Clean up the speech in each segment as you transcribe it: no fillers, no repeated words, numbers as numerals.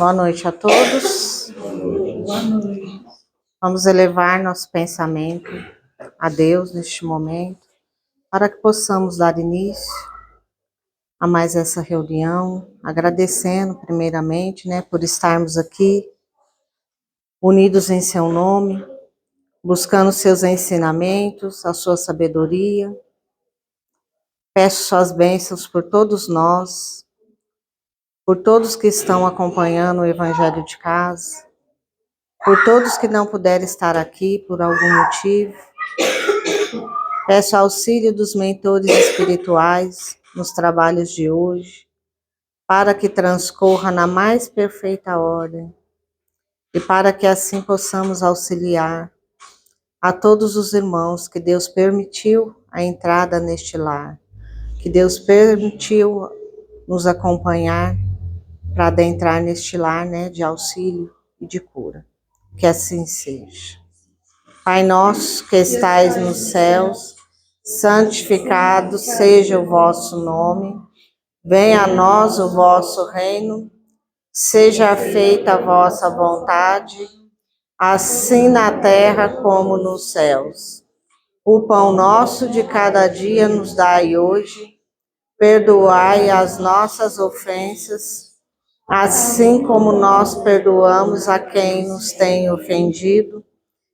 Boa noite a todos. Boa noite. Vamos elevar nosso pensamento a Deus neste momento, para que possamos dar início a mais essa reunião, agradecendo primeiramente, por estarmos aqui, unidos em seu nome, buscando seus ensinamentos, a sua sabedoria. Peço suas bênçãos por todos nós, por todos que estão acompanhando o Evangelho de Casa, por todos que não puderem estar aqui por algum motivo. Peço auxílio dos mentores espirituais nos trabalhos de hoje, para que transcorra na mais perfeita ordem e para que assim possamos auxiliar a todos os irmãos que Deus permitiu a entrada neste lar, que Deus permitiu nos acompanhar para adentrar neste lar, de auxílio e de cura. Que assim seja. Pai nosso que estais nos céus, santificado seja o vosso nome, venha a nós o vosso reino, seja feita a vossa vontade, assim na terra como nos céus. O pão nosso de cada dia nos dai hoje, perdoai as nossas ofensas, assim como nós perdoamos a quem nos tem ofendido,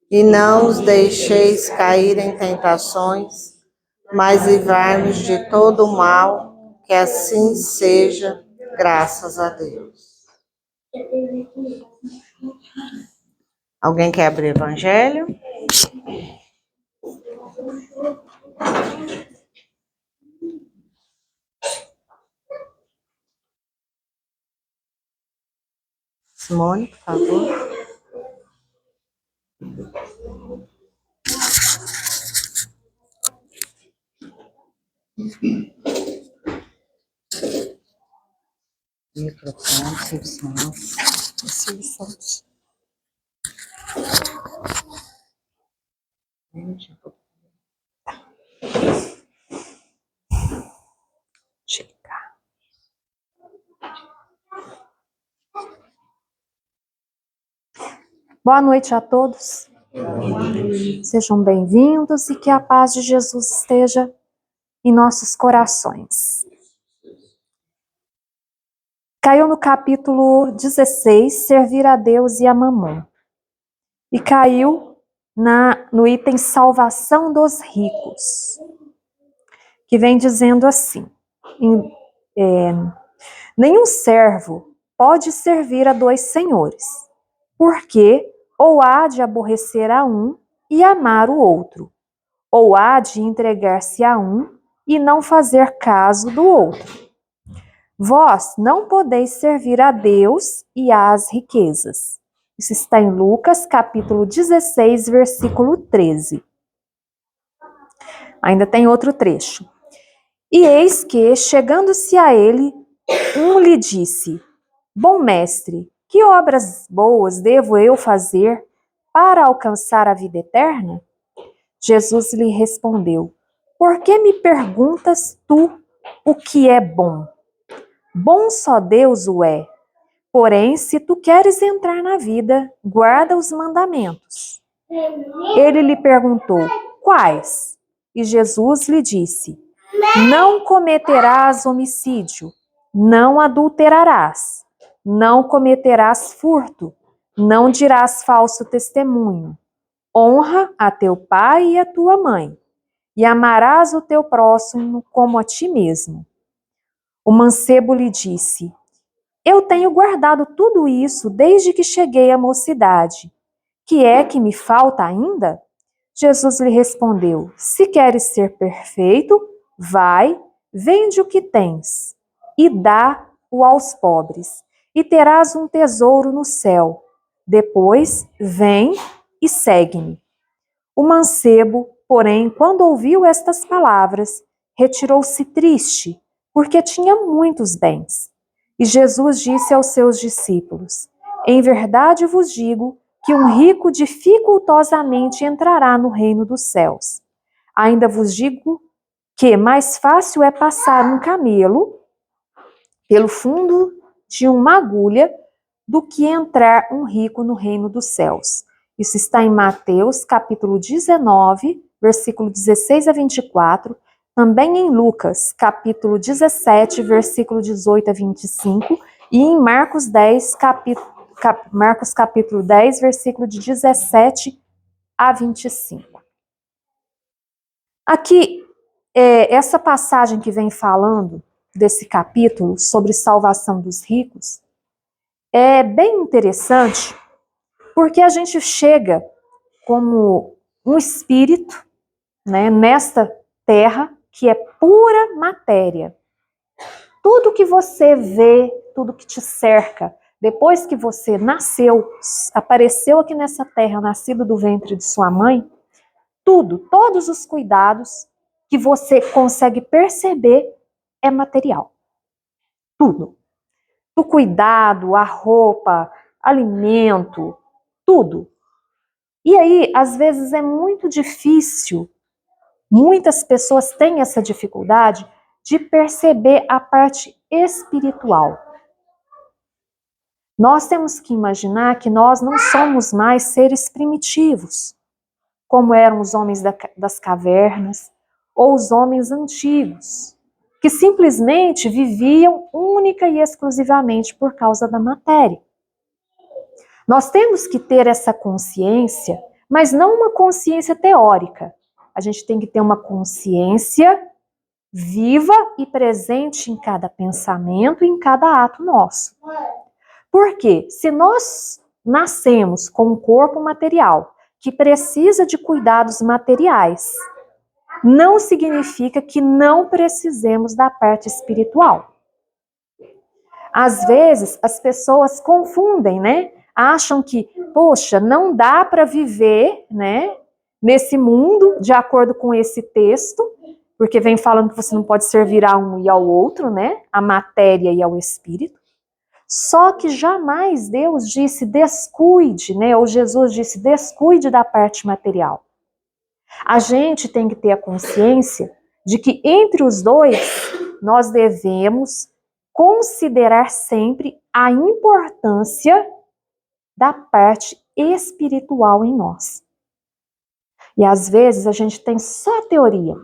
e não os deixeis cair em tentações, mas livrai-nos de todo o mal, que assim seja, graças a Deus. Alguém quer abrir o Evangelho? Simone, por favor. Microfone, Silvio Santos. Boa noite a todos. Sejam bem-vindos e que a paz de Jesus esteja em nossos corações. Caiu no capítulo 16, servir a Deus e a Mamon. E caiu no item salvação dos ricos, que vem dizendo assim, nenhum servo pode servir a dois senhores, porque ou há de aborrecer a um e amar o outro, ou há de entregar-se a um e não fazer caso do outro. Vós não podeis servir a Deus e às riquezas. Isso está em Lucas, capítulo 16, versículo 13. Ainda tem outro trecho. E eis que, chegando-se a ele, um lhe disse: Bom mestre, que obras boas devo eu fazer para alcançar a vida eterna? Jesus lhe respondeu: Por que me perguntas tu o que é bom? Bom só Deus o é. Porém, se tu queres entrar na vida, guarda os mandamentos. Ele lhe perguntou: Quais? E Jesus lhe disse: Não cometerás homicídio, não adulterarás, não cometerás furto, não dirás falso testemunho. Honra a teu pai e a tua mãe, e amarás o teu próximo como a ti mesmo. O mancebo lhe disse: Eu tenho guardado tudo isso desde que cheguei à mocidade. Que é que me falta ainda? Jesus lhe respondeu: Se queres ser perfeito, vai, vende o que tens e dá-o aos pobres, e terás um tesouro no céu. Depois, vem e segue-me. O mancebo, porém, quando ouviu estas palavras, retirou-se triste, porque tinha muitos bens. E Jesus disse aos seus discípulos: Em verdade vos digo que um rico dificultosamente entrará no reino dos céus. Ainda vos digo que mais fácil é passar um camelo pelo fundo de uma agulha do que entrar um rico no reino dos céus. Isso está em Mateus, capítulo 19, versículo 16 a 24, também em Lucas, capítulo 17, versículo 18 a 25, e em Marcos 10, Marcos capítulo 10, versículo de 17 a 25. Aqui, essa passagem que vem falando desse capítulo sobre salvação dos ricos é bem interessante, porque a gente chega como um espírito, né, nesta terra que é pura matéria. Tudo que você vê, tudo que te cerca, depois que você nasceu, apareceu aqui nessa terra, nascido do ventre de sua mãe, tudo, todos os cuidados que você consegue perceber é material. Tudo. O cuidado, a roupa, alimento, tudo. E aí, às vezes é muito difícil, muitas pessoas têm essa dificuldade de perceber a parte espiritual. Nós temos que imaginar que nós não somos mais seres primitivos, como eram os homens das cavernas ou os homens antigos, que simplesmente viviam única e exclusivamente por causa da matéria. Nós temos que ter essa consciência, mas não uma consciência teórica. A gente tem que ter uma consciência viva e presente em cada pensamento e em cada ato nosso. Porque se nós nascemos com um corpo material que precisa de cuidados materiais, não significa que não precisemos da parte espiritual. Às vezes as pessoas confundem, né? Acham que, poxa, não dá para viver, né, nesse mundo de acordo com esse texto, porque vem falando que você não pode servir a um e ao outro, né? A matéria e ao espírito. Só que jamais Deus disse descuide, né? Ou Jesus disse descuide da parte material. A gente tem que ter a consciência de que entre os dois nós devemos considerar sempre a importância da parte espiritual em nós. E às vezes a gente tem só teoria.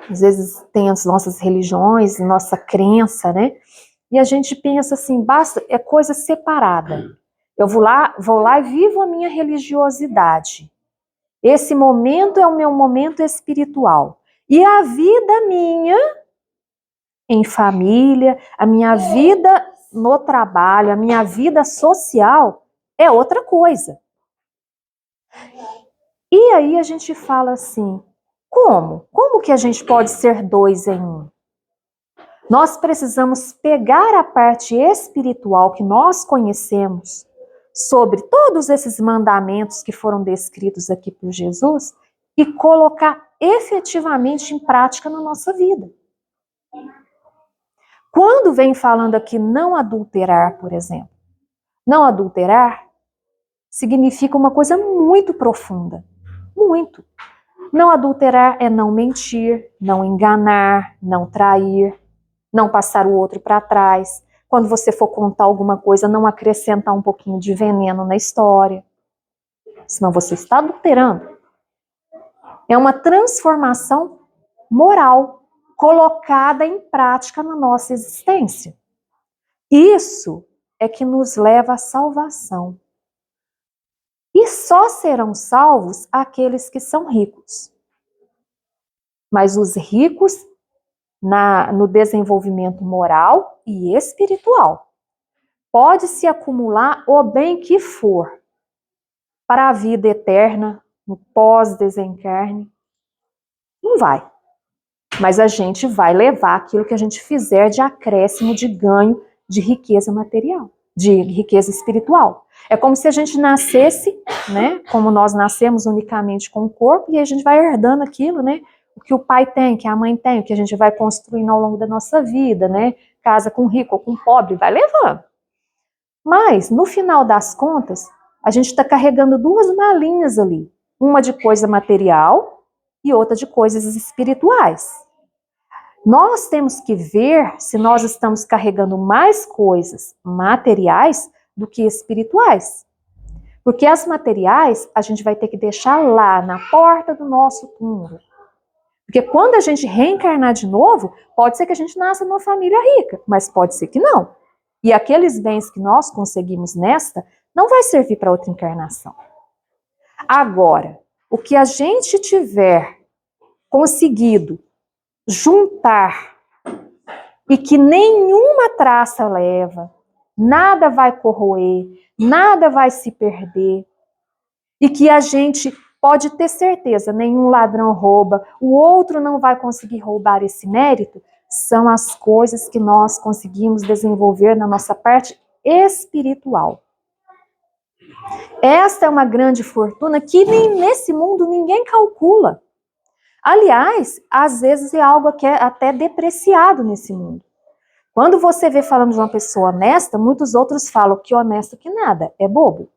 Às vezes tem as nossas religiões, nossa crença, né? E a gente pensa assim, basta, é coisa separada. Eu vou lá e vivo a minha religiosidade. Esse momento é o meu momento espiritual. E a vida minha, em família, a minha vida no trabalho, a minha vida social, é outra coisa. E aí a gente fala assim, como? Como que a gente pode ser dois em um? Nós precisamos pegar a parte espiritual que nós conhecemos sobre todos esses mandamentos que foram descritos aqui por Jesus e colocar efetivamente em prática na nossa vida. Quando vem falando aqui não adulterar, por exemplo, não adulterar significa uma coisa muito profunda, muito. Não adulterar é não mentir, não enganar, não trair, não passar o outro para trás. Quando você for contar alguma coisa, não acrescentar um pouquinho de veneno na história. Senão você está adulterando. É uma transformação moral colocada em prática na nossa existência. Isso é que nos leva à salvação. E só serão salvos aqueles que são ricos. Mas os ricos no desenvolvimento moral e espiritual. Pode-se acumular o bem que for para a vida eterna, no pós-desencarne. Não vai. Mas a gente vai levar aquilo que a gente fizer de acréscimo, de ganho, de riqueza material, de riqueza espiritual. É como se a gente nascesse, né? Como nós nascemos unicamente com o corpo, e a gente vai herdando aquilo, né? O que o pai tem, que a mãe tem, o que a gente vai construindo ao longo da nossa vida, né? Casa com rico ou com pobre, vai levando. Mas, no final das contas, a gente está carregando duas malinhas ali. Uma de coisa material e outra de coisas espirituais. Nós temos que ver se nós estamos carregando mais coisas materiais do que espirituais. Porque as materiais a gente vai ter que deixar lá, na porta do nosso túmulo. Porque quando a gente reencarnar de novo, pode ser que a gente nasça numa família rica, mas pode ser que não. E aqueles bens que nós conseguimos nesta, não vai servir para outra encarnação. Agora, o que a gente tiver conseguido juntar e que nenhuma traça leva, nada vai corroer, nada vai se perder, e que a gente pode ter certeza, nenhum ladrão rouba, o outro não vai conseguir roubar esse mérito, são as coisas que nós conseguimos desenvolver na nossa parte espiritual. Esta é uma grande fortuna que nem nesse mundo ninguém calcula. Aliás, às vezes é algo que é até depreciado nesse mundo. Quando você vê falando de uma pessoa honesta, muitos outros falam que honesto que nada, é bobo.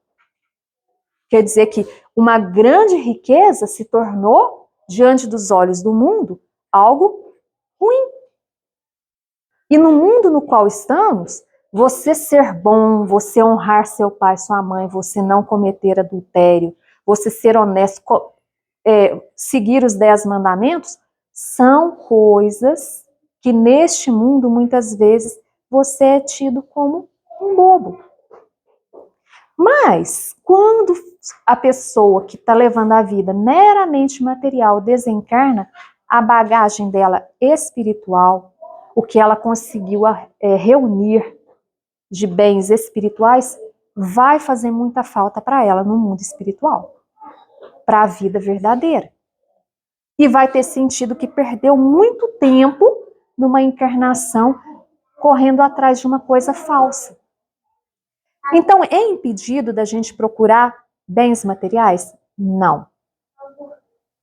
Quer dizer que uma grande riqueza se tornou, diante dos olhos do mundo, algo ruim. E no mundo no qual estamos, você ser bom, você honrar seu pai, sua mãe, você não cometer adultério, você ser honesto, seguir os 10 mandamentos, são coisas que neste mundo, muitas vezes, você é tido como um bobo. Mas, quando a pessoa que está levando a vida meramente material desencarna, a bagagem dela espiritual, o que ela conseguiu reunir de bens espirituais, vai fazer muita falta para ela no mundo espiritual, para a vida verdadeira. E vai ter sentido que perdeu muito tempo numa encarnação correndo atrás de uma coisa falsa. Então, é impedido da gente procurar bens materiais? Não.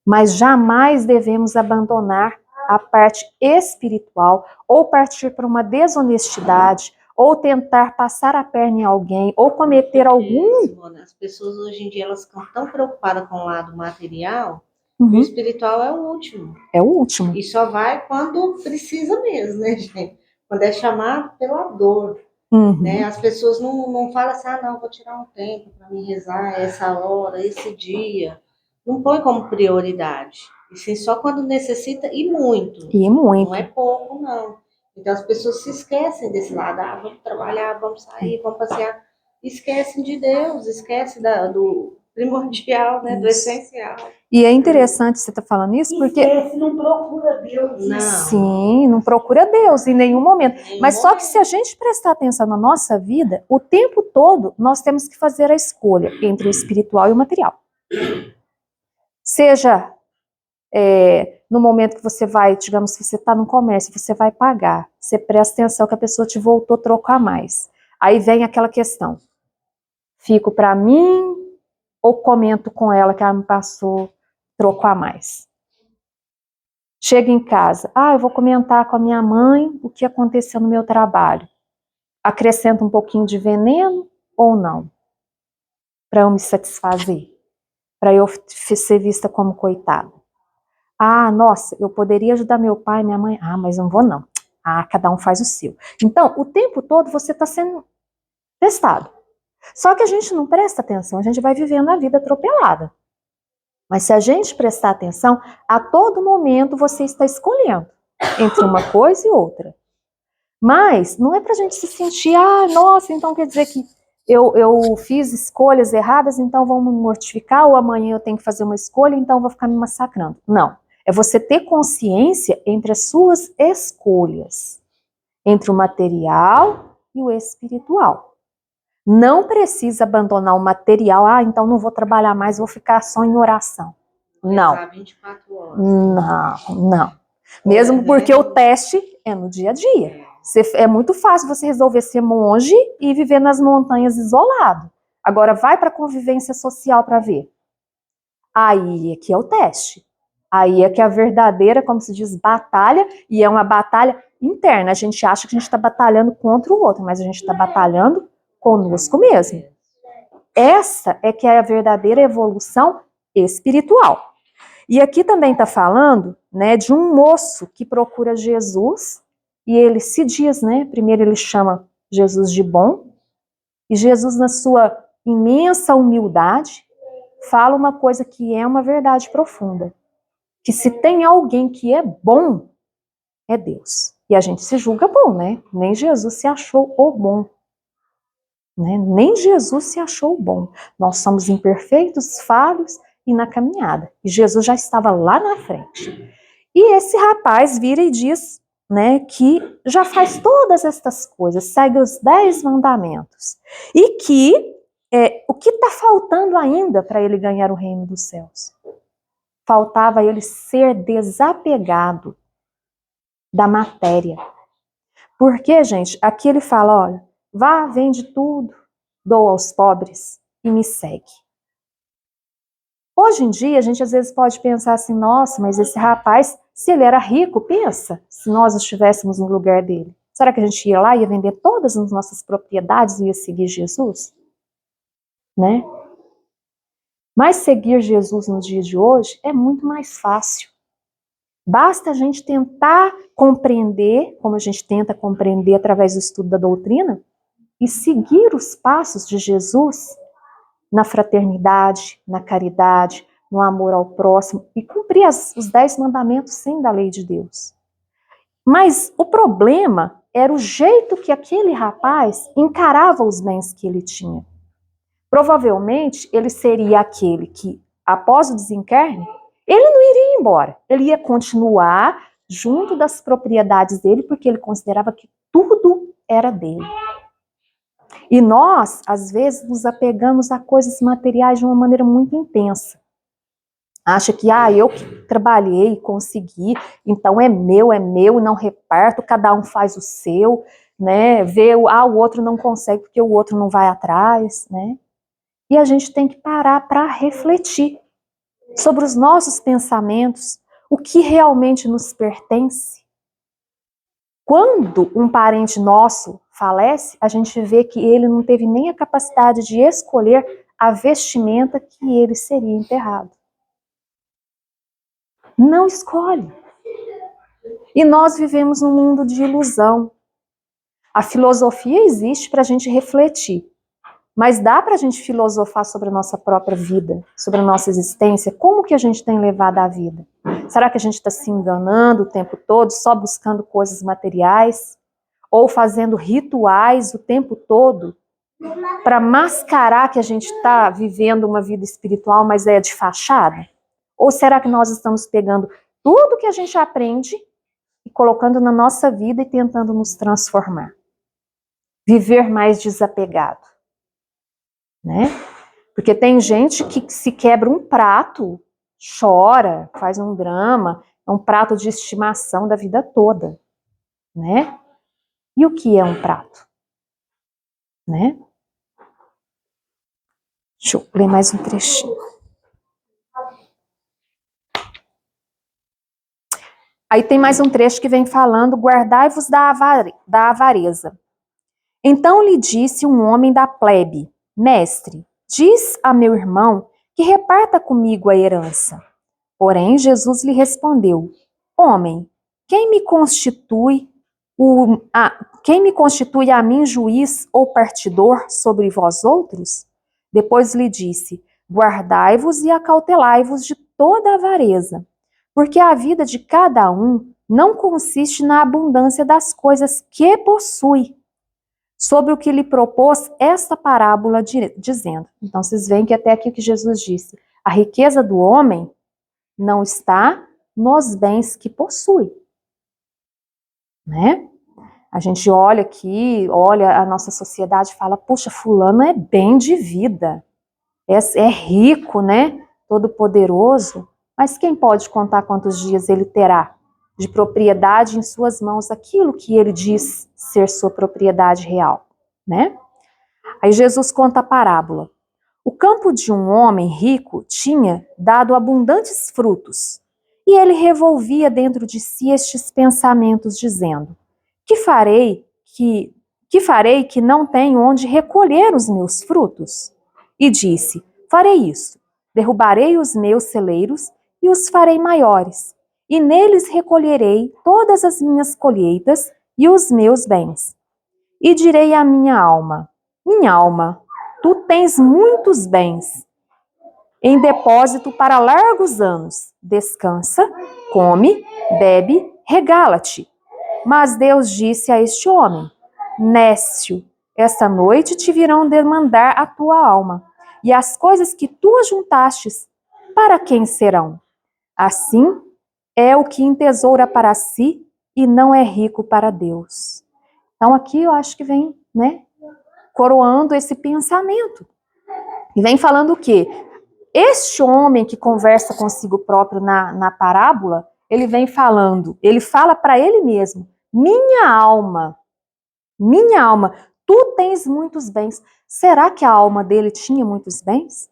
Mas jamais devemos abandonar a parte espiritual ou partir para uma desonestidade ou tentar passar a perna em alguém ou cometer algum... Simone, as pessoas hoje em dia elas ficam tão preocupadas com o lado material, o espiritual é o último. É o último. E só vai quando precisa mesmo, né, gente? Quando é chamado pela dor. Né? As pessoas não falam assim, não, vou tirar um tempo para me rezar essa hora, esse dia. Não põe como prioridade. E sim, só quando necessita e muito. E muito. Não é pouco, não. Então as pessoas se esquecem desse lado. Vamos trabalhar, vamos sair, vamos passear. Esquecem de Deus, esquecem do primordial, né? Do essencial. E é interessante você estar falando isso, porque... Esquece, não procura Deus. Não. Sim, não procura Deus em nenhum momento. Mas só que se a gente prestar atenção na nossa vida, o tempo todo nós temos que fazer a escolha entre o espiritual e o material. Seja no momento que você vai, digamos, se você está no comércio, você vai pagar, você presta atenção que a pessoa te voltou a trocar mais. Aí vem aquela questão, fico para mim ou comento com ela que ela me passou troco a mais? Chega em casa, eu vou comentar com a minha mãe o que aconteceu no meu trabalho. Acrescenta um pouquinho de veneno ou não? Para eu me satisfazer, para eu ser vista como coitada. Nossa, eu poderia ajudar meu pai e minha mãe. Mas não vou não. Cada um faz o seu. Então, o tempo todo você está sendo testado. Só que a gente não presta atenção, a gente vai vivendo a vida atropelada. Mas se a gente prestar atenção, a todo momento você está escolhendo entre uma coisa e outra. Mas não é para a gente se sentir, nossa, então quer dizer que eu fiz escolhas erradas, então vão me mortificar, ou amanhã eu tenho que fazer uma escolha, então vou ficar me massacrando. Não. É você ter consciência entre as suas escolhas, entre o material e o espiritual. Não precisa abandonar o material, então não vou trabalhar mais, vou ficar só em oração. Não. 24 horas. Não. Mesmo porque o teste é no dia a dia. É muito fácil você resolver ser monge e viver nas montanhas isolado. Agora vai para a convivência social para ver. Aí é que é o teste. Aí é que é a verdadeira, como se diz, batalha, e é uma batalha interna. A gente acha que a gente está batalhando contra o outro, mas a gente está batalhando conosco mesmo. Essa é que é a verdadeira evolução espiritual. E aqui também está falando, né, de um moço que procura Jesus, e ele se diz, né, primeiro ele chama Jesus de bom, E Jesus, na sua imensa humildade, fala uma coisa que é uma verdade profunda. Que se tem alguém que é bom, é Deus. E a gente se julga bom, né? Nem Jesus se achou o bom. Né? Nem Jesus se achou o bom. Nós somos imperfeitos, falhos e na caminhada. E Jesus já estava lá na frente. E esse rapaz vira e diz, né, que já faz todas estas coisas, segue os 10 mandamentos. E que o que está faltando ainda para ele ganhar o reino dos céus? Faltava ele ser desapegado da matéria. Porque, gente, aqui ele fala, olha, vá, vende tudo, doa aos pobres e me segue. Hoje em dia, a gente às vezes pode pensar assim, nossa, mas esse rapaz, se ele era rico, pensa, se nós estivéssemos no lugar dele. Será que a gente ia lá, ia vender todas as nossas propriedades e ia seguir Jesus? Né? Mas seguir Jesus no dia de hoje é muito mais fácil. Basta a gente tentar compreender, como a gente tenta compreender através do estudo da doutrina, e seguir os passos de Jesus na fraternidade, na caridade, no amor ao próximo e cumprir os 10 mandamentos sem da lei de Deus. Mas o problema era o jeito que aquele rapaz encarava os bens que ele tinha. Provavelmente ele seria aquele que, após o desencarne, ele não iria embora, ele ia continuar junto das propriedades dele, porque ele considerava que tudo era dele. E nós, às vezes, nos apegamos a coisas materiais de uma maneira muito intensa. Acha que, eu que trabalhei, consegui, então é meu, não reparto, cada um faz o seu, né? Vê, o outro não consegue porque o outro não vai atrás, né? E a gente tem que parar para refletir sobre os nossos pensamentos, o que realmente nos pertence. Quando um parente nosso falece, a gente vê que ele não teve nem a capacidade de escolher a vestimenta que ele seria enterrado. Não escolhe. E nós vivemos num mundo de ilusão. A filosofia existe para a gente refletir, mas dá para a gente filosofar sobre a nossa própria vida, sobre a nossa existência, como que a gente tem levado a vida? Será que a gente está se enganando o tempo todo, só buscando coisas materiais? Ou fazendo rituais o tempo todo para mascarar que a gente está vivendo uma vida espiritual, mas é de fachada? Ou será que nós estamos pegando tudo que a gente aprende e colocando na nossa vida e tentando nos transformar? Viver mais desapegado, né? Porque tem gente que se quebra um prato, chora, faz um drama, é um prato de estimação da vida toda, né? E o que é um prato? Né? Deixa eu ler mais um trechinho. Aí tem mais um trecho que vem falando, guardai-vos da avareza. Então lhe disse um homem da plebe, mestre, diz a meu irmão que reparta comigo a herança. Porém, Jesus lhe respondeu, homem, quem me constitui a mim juiz ou partidor sobre vós outros? Depois lhe disse, guardai-vos e acautelai-vos de toda avareza, porque a vida de cada um não consiste na abundância das coisas que possui. Sobre o que lhe propôs esta parábola dizendo. Então vocês veem que até aqui o que Jesus disse, a riqueza do homem não está nos bens que possui, né? A gente olha aqui, olha a nossa sociedade e fala, puxa, fulano é bem de vida, é rico, né? Todo poderoso, mas quem pode contar quantos dias ele terá de propriedade em suas mãos, aquilo que ele diz ser sua propriedade real, né? Aí Jesus conta a parábola. O campo de um homem rico tinha dado abundantes frutos, e ele revolvia dentro de si estes pensamentos, dizendo, que farei que não tenho onde recolher os meus frutos? E disse, farei isso, derrubarei os meus celeiros e os farei maiores, e neles recolherei todas as minhas colheitas e os meus bens. E direi à minha alma, minha alma, tu tens muitos bens em depósito para largos anos. Descansa, come, bebe, regala-te. Mas Deus disse a este homem: Nécio, esta noite te virão demandar a tua alma, e as coisas que tu ajuntastes, para quem serão? Assim é o que entesoura para si e não é rico para Deus. Então aqui eu acho que vem, né, coroando esse pensamento. E vem falando o quê? Este homem que conversa consigo próprio na parábola, ele vem falando, ele fala para ele mesmo: minha alma, tu tens muitos bens. Será que a alma dele tinha muitos bens?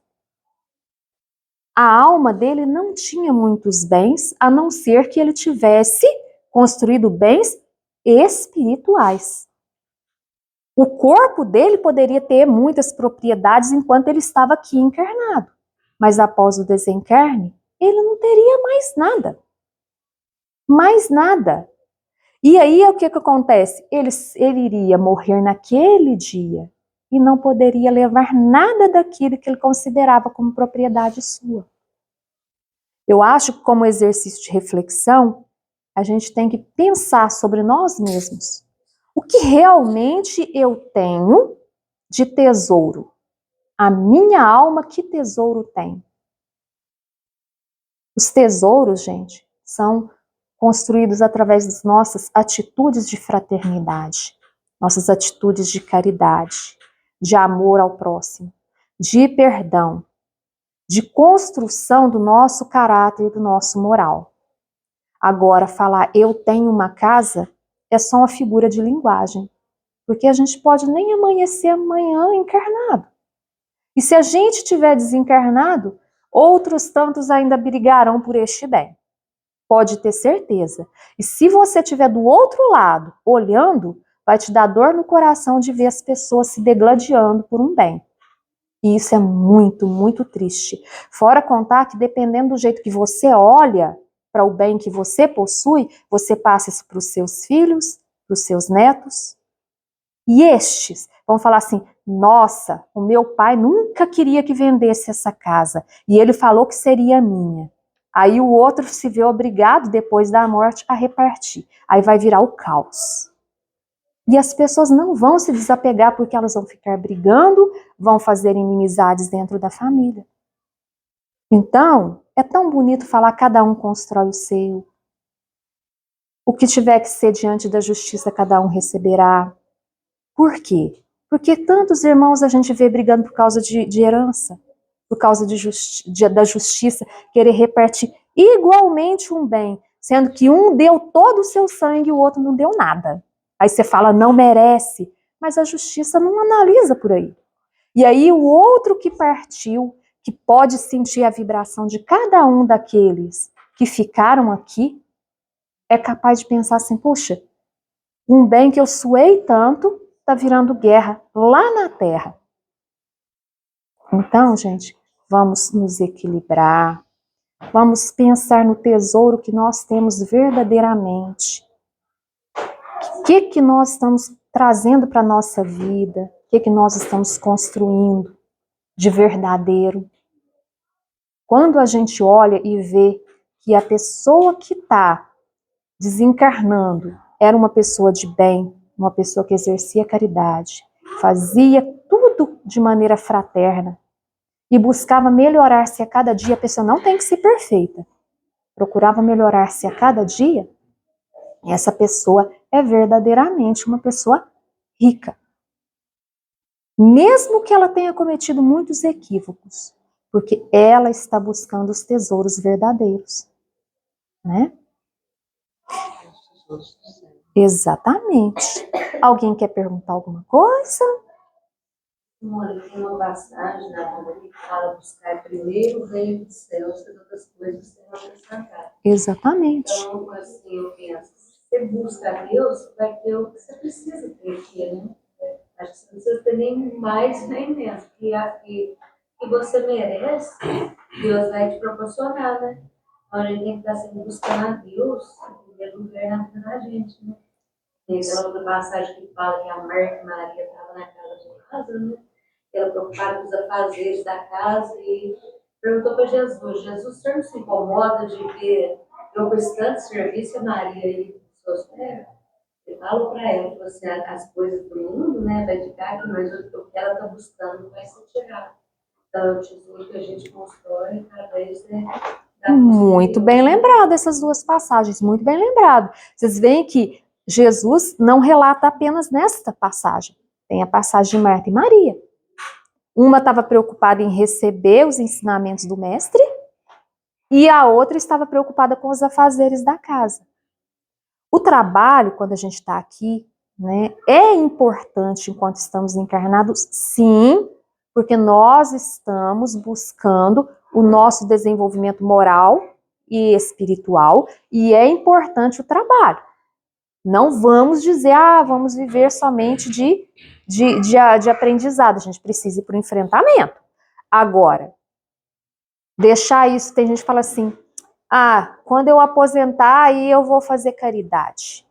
A alma dele não tinha muitos bens, a não ser que ele tivesse construído bens espirituais. O corpo dele poderia ter muitas propriedades enquanto ele estava aqui encarnado, mas após o desencarne, ele não teria mais nada. Mais nada. E aí o que acontece? Ele iria morrer naquele dia e não poderia levar nada daquilo que ele considerava como propriedade sua. Eu acho que, como exercício de reflexão, a gente tem que pensar sobre nós mesmos. O que realmente eu tenho de tesouro? A minha alma, que tesouro tem? Os tesouros, gente, são construídos através das nossas atitudes de fraternidade, nossas atitudes de caridade, de amor ao próximo, de perdão, de construção do nosso caráter e do nosso moral. Agora, falar eu tenho uma casa é só uma figura de linguagem, porque a gente pode nem amanhecer amanhã encarnado. E se a gente tiver desencarnado, outros tantos ainda brigarão por este bem. Pode ter certeza. E se você estiver do outro lado, olhando, vai te dar dor no coração de ver as pessoas se degladiando por um bem. E isso é muito, muito triste. Fora contar que dependendo do jeito que você olha para o bem que você possui, você passa isso para os seus filhos, para os seus netos. E estes vão falar assim: nossa, o meu pai nunca queria que vendesse essa casa e ele falou que seria minha. Aí o outro se vê obrigado, depois da morte, a repartir. Aí vai virar o caos. E as pessoas não vão se desapegar porque elas vão ficar brigando, vão fazer inimizades dentro da família. Então, é tão bonito falar cada um constrói o seu. O que tiver que ser diante da justiça, cada um receberá. Por quê? Porque tantos irmãos a gente vê brigando por causa de herança, por causa da justiça, querer repartir igualmente um bem, sendo que um deu todo o seu sangue e o outro não deu nada. Aí você fala, não merece, mas a justiça não analisa por aí. E aí o outro que partiu, que pode sentir a vibração de cada um daqueles que ficaram aqui, é capaz de pensar assim, puxa, um bem que eu suei tanto, está virando guerra lá na Terra. Então, gente, vamos nos equilibrar, vamos pensar no tesouro que nós temos verdadeiramente. O que nós estamos trazendo para a nossa vida? O que nós estamos construindo de verdadeiro? Quando a gente olha e vê que a pessoa que está desencarnando era uma pessoa de bem, uma pessoa que exercia caridade, fazia tudo de maneira fraterna e buscava melhorar-se a cada dia. A pessoa não tem que ser perfeita, procurava melhorar-se a cada dia. Essa pessoa é verdadeiramente uma pessoa rica. Mesmo que ela tenha cometido muitos equívocos, porque ela está buscando os tesouros verdadeiros, né? Exatamente. Alguém quer perguntar alguma coisa? Tem uma passagem na Bíblia que fala buscar primeiro o reino dos céus, que as outras coisas serão acrescentadas. Exatamente. Então, assim, eu penso, se você busca a Deus, vai ter o que você precisa ter aqui, né? Acho que você não precisa ter nem mais, nem menos. Que você merece, Deus vai te proporcionar, né? Então, a gente tem que estar sempre buscando a Deus em primeiro lugar na vida da gente, né? Tem aquela outra passagem que fala que a Marta Maria estava na casa de Lázaro, né? Ela preocupada com os afazeres da casa e perguntou para Jesus, Jesus, o senhor não se incomoda de ver eu prestando serviço a Maria aí, seus pés? Eu falo para ela que você, as coisas do mundo, né, vai ficar aqui, mas o que ela está buscando vai ser tirado. Então, é o tesouro que a gente constrói, cada vez, né, Muito bem lembrado essas duas passagens, muito bem lembrado. Vocês veem que Jesus não relata apenas nesta passagem. Tem a passagem de Marta e Maria. Uma estava preocupada em receber os ensinamentos do mestre e a outra estava preocupada com os afazeres da casa. O trabalho, quando a gente está aqui, né, é importante enquanto estamos encarnados, sim, porque nós estamos buscando o nosso desenvolvimento moral e espiritual, e é importante o trabalho. Não vamos dizer, vamos viver somente de aprendizado, a gente precisa ir para o enfrentamento. Agora, deixar isso, tem gente que fala assim, quando eu aposentar, aí eu vou fazer caridade.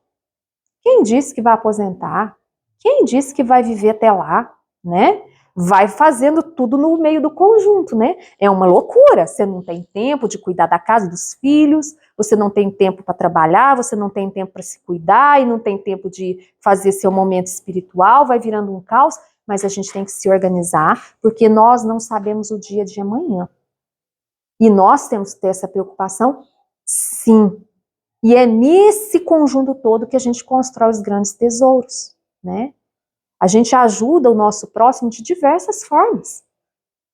Quem disse que vai aposentar? Quem disse que vai viver até lá, né? Vai fazendo tudo no meio do conjunto, né? É uma loucura. Você não tem tempo de cuidar da casa dos filhos, você não tem tempo para trabalhar, você não tem tempo para se cuidar e não tem tempo de fazer seu momento espiritual, vai virando um caos, mas a gente tem que se organizar, porque nós não sabemos o dia de amanhã. E nós temos que ter essa preocupação, sim. E é nesse conjunto todo que a gente constrói os grandes tesouros, né? A gente ajuda o nosso próximo de diversas formas.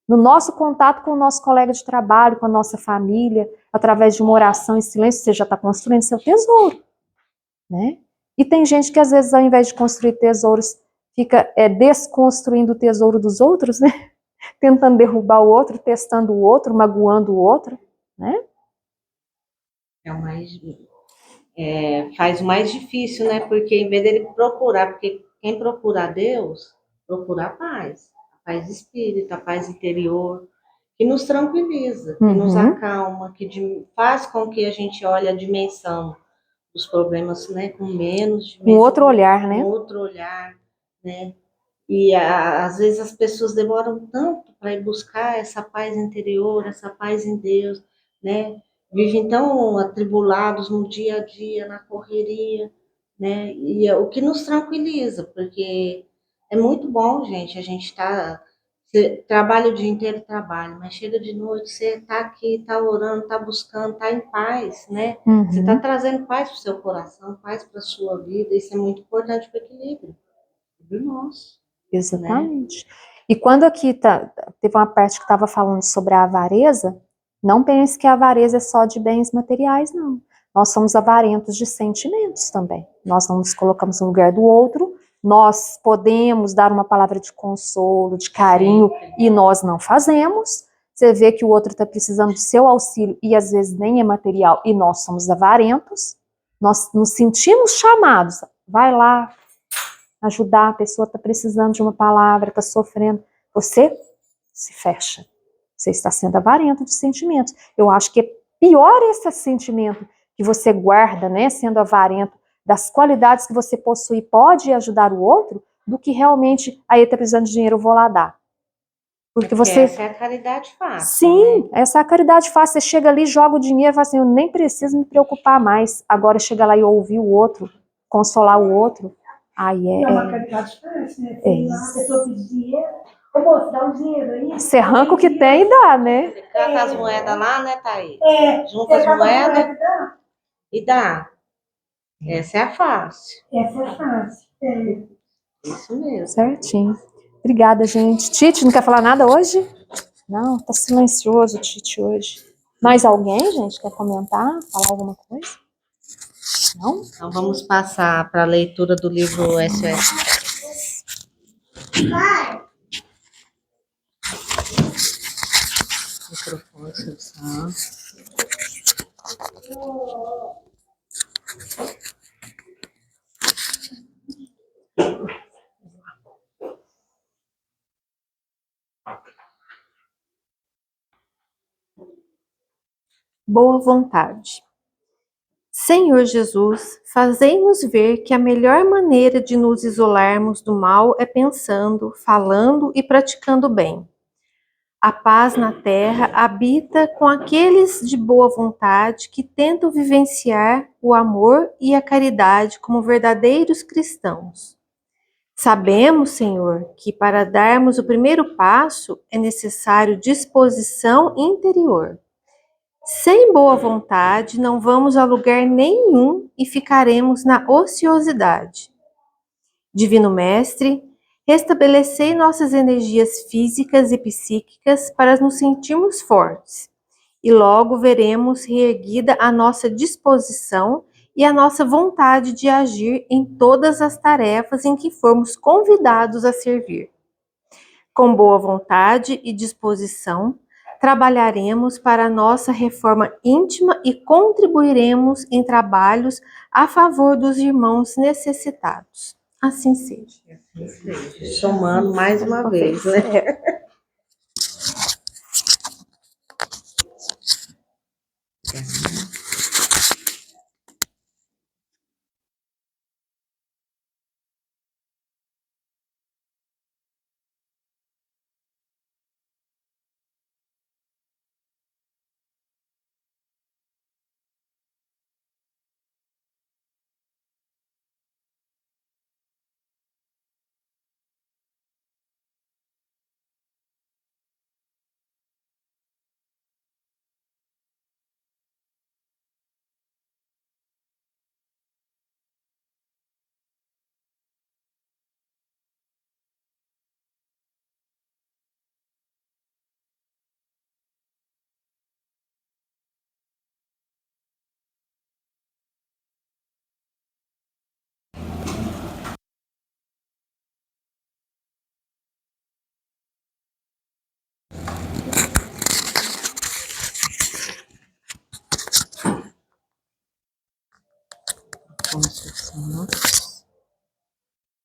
No nosso contato com o nosso colega de trabalho, com a nossa família, através de uma oração em silêncio, você já está construindo seu tesouro, né? E tem gente que às vezes, ao invés de construir tesouros, fica desconstruindo o tesouro dos outros, né? Tentando derrubar o outro, testando o outro, magoando o outro, né? Faz o mais difícil, né? Porque em vez dele procurar, porque quem procura a Deus, procura a paz espírita, a paz interior, que nos tranquiliza, que nos acalma, que faz com que a gente olhe a dimensão dos problemas, né? Com menos dimensão, Um outro olhar, né? Um outro olhar, né? E às vezes as pessoas demoram tanto para ir buscar essa paz interior, essa paz em Deus, né? Vivem tão atribulados no dia a dia, na correria, né? E é o que nos tranquiliza, porque é muito bom, gente, a gente você trabalha o dia inteiro, trabalha, mas chega de noite, você está aqui, está orando, está buscando, está em paz, né? Você está trazendo paz para o seu coração, paz para a sua vida, isso é muito importante para o equilíbrio nosso. Exatamente. Né? E quando aqui teve uma parte que estava falando sobre a avareza, não pense que a avareza é só de bens materiais, não. Nós somos avarentos de sentimentos também. Nós não nos colocamos no lugar do outro, nós podemos dar uma palavra de consolo, de carinho, e nós não fazemos. Você vê que o outro está precisando do seu auxílio e às vezes nem é material, e nós somos avarentos. Nós nos sentimos chamados. Vai lá, ajudar, a pessoa está precisando de uma palavra, está sofrendo. Você se fecha. Você está sendo avarento de sentimentos. Eu acho que é pior esse sentimento que você guarda, né, sendo avarento das qualidades que você possui, pode ajudar o outro, do que realmente, aí está precisando de dinheiro, eu vou lá dar. Porque você... essa é a caridade fácil. Sim, né? Essa é a caridade fácil. Você chega ali, joga o dinheiro e fala assim, eu nem preciso me preocupar mais. Agora chega lá e ouvir o outro, consolar o outro. Aí é uma caridade fácil, né? Sei lá, a pessoa pedir dinheiro. Ô moço, dá um dinheiro aí. Você arranca o que tem e dá, né? Você cata as moedas lá, né, Thaís? Junta as moedas e dá. Essa é a fácil. Essa é fácil. Isso mesmo. Certinho. Obrigada, gente. Tite, não quer falar nada hoje? Não, tá silencioso o Tite hoje. Mais alguém, gente, quer comentar? Falar alguma coisa? Não? Então vamos passar para a leitura do livro SOS. Microfone, solução. Boa vontade. Senhor Jesus, fazei-nos ver que a melhor maneira de nos isolarmos do mal é pensando, falando e praticando o bem. A paz na terra habita com aqueles de boa vontade que tentam vivenciar o amor e a caridade como verdadeiros cristãos. Sabemos, Senhor, que para darmos o primeiro passo é necessário disposição interior. Sem boa vontade, não vamos a lugar nenhum e ficaremos na ociosidade. Divino Mestre, restabelecei nossas energias físicas e psíquicas para nos sentirmos fortes, e logo veremos reerguida a nossa disposição e a nossa vontade de agir em todas as tarefas em que formos convidados a servir. Com boa vontade e disposição, trabalharemos para a nossa reforma íntima e contribuiremos em trabalhos a favor dos irmãos necessitados. Assim seja. Somando mais uma vez, né?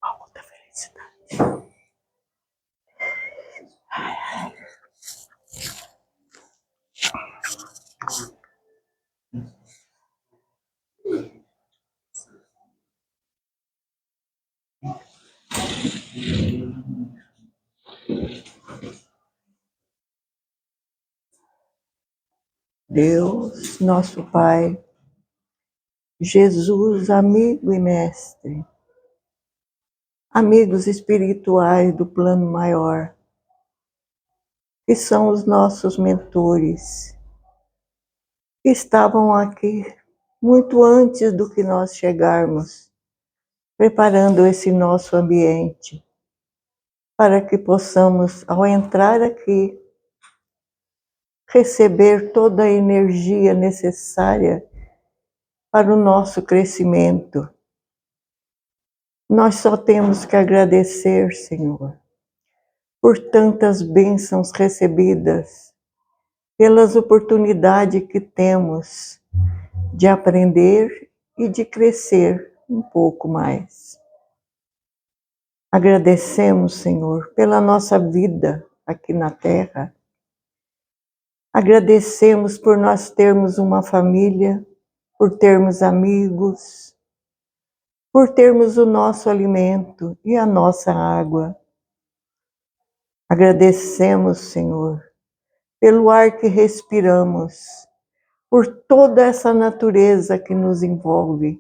Alta felicidade. Deus, nosso Pai, Jesus, amigo e mestre, amigos espirituais do plano maior, que são os nossos mentores, que estavam aqui muito antes do que nós chegarmos, preparando esse nosso ambiente, para que possamos, ao entrar aqui, receber toda a energia necessária para o nosso crescimento. Nós só temos que agradecer, Senhor, por tantas bênçãos recebidas, pelas oportunidades que temos de aprender e de crescer um pouco mais. Agradecemos, Senhor, pela nossa vida aqui na Terra. Agradecemos por nós termos uma família, por termos amigos, por termos o nosso alimento e a nossa água. Agradecemos, Senhor, pelo ar que respiramos, por toda essa natureza que nos envolve,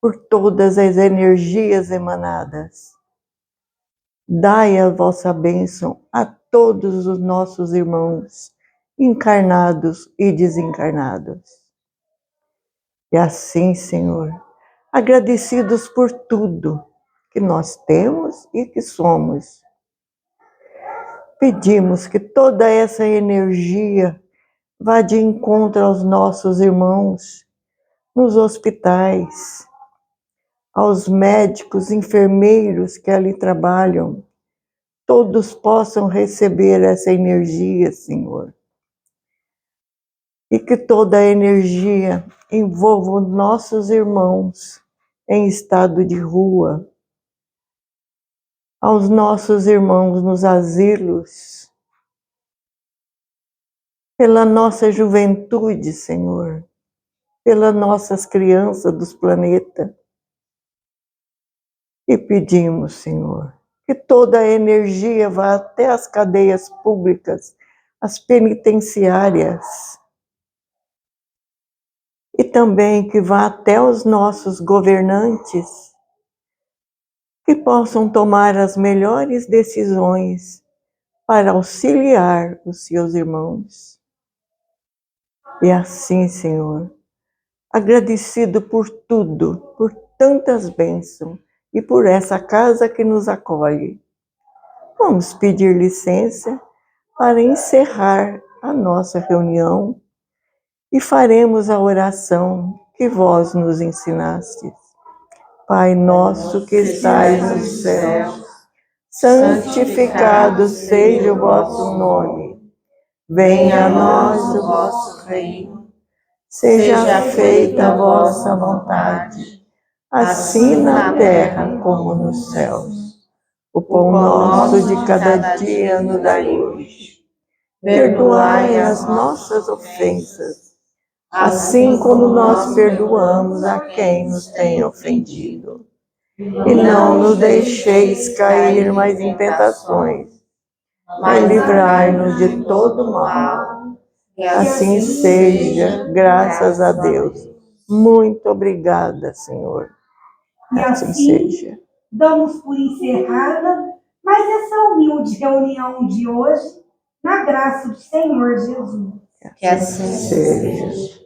por todas as energias emanadas. Dai a vossa bênção a todos os nossos irmãos, encarnados e desencarnados. E assim, Senhor, agradecidos por tudo que nós temos e que somos, pedimos que toda essa energia vá de encontro aos nossos irmãos nos hospitais, aos médicos, enfermeiros que ali trabalham, todos possam receber essa energia, Senhor. E que toda a energia envolva os nossos irmãos em estado de rua, aos nossos irmãos nos asilos, pela nossa juventude, Senhor, pelas nossas crianças dos planetas. E pedimos, Senhor, que toda a energia vá até as cadeias públicas, as penitenciárias, e também que vá até os nossos governantes, que possam tomar as melhores decisões para auxiliar os seus irmãos. E assim, Senhor, agradecido por tudo, por tantas bênçãos e por essa casa que nos acolhe, vamos pedir licença para encerrar a nossa reunião e faremos a oração que vós nos ensinastes. Pai nosso que estais nos céus, santificado seja o vosso nome. Venha a nós o vosso reino. Seja feita a vossa vontade, assim na terra como nos céus. O pão nosso de cada dia nos dai hoje. Perdoai as nossas ofensas, assim como nós perdoamos a quem nos tem ofendido. E não nos deixeis cair mais em tentações, mas livrai-nos de todo mal. Assim seja, graças a Deus. Muito obrigada, Senhor. E Assim assim, seja. damos por encerrada mais essa humilde reunião de hoje, na graça do Senhor Jesus. Que assim seja.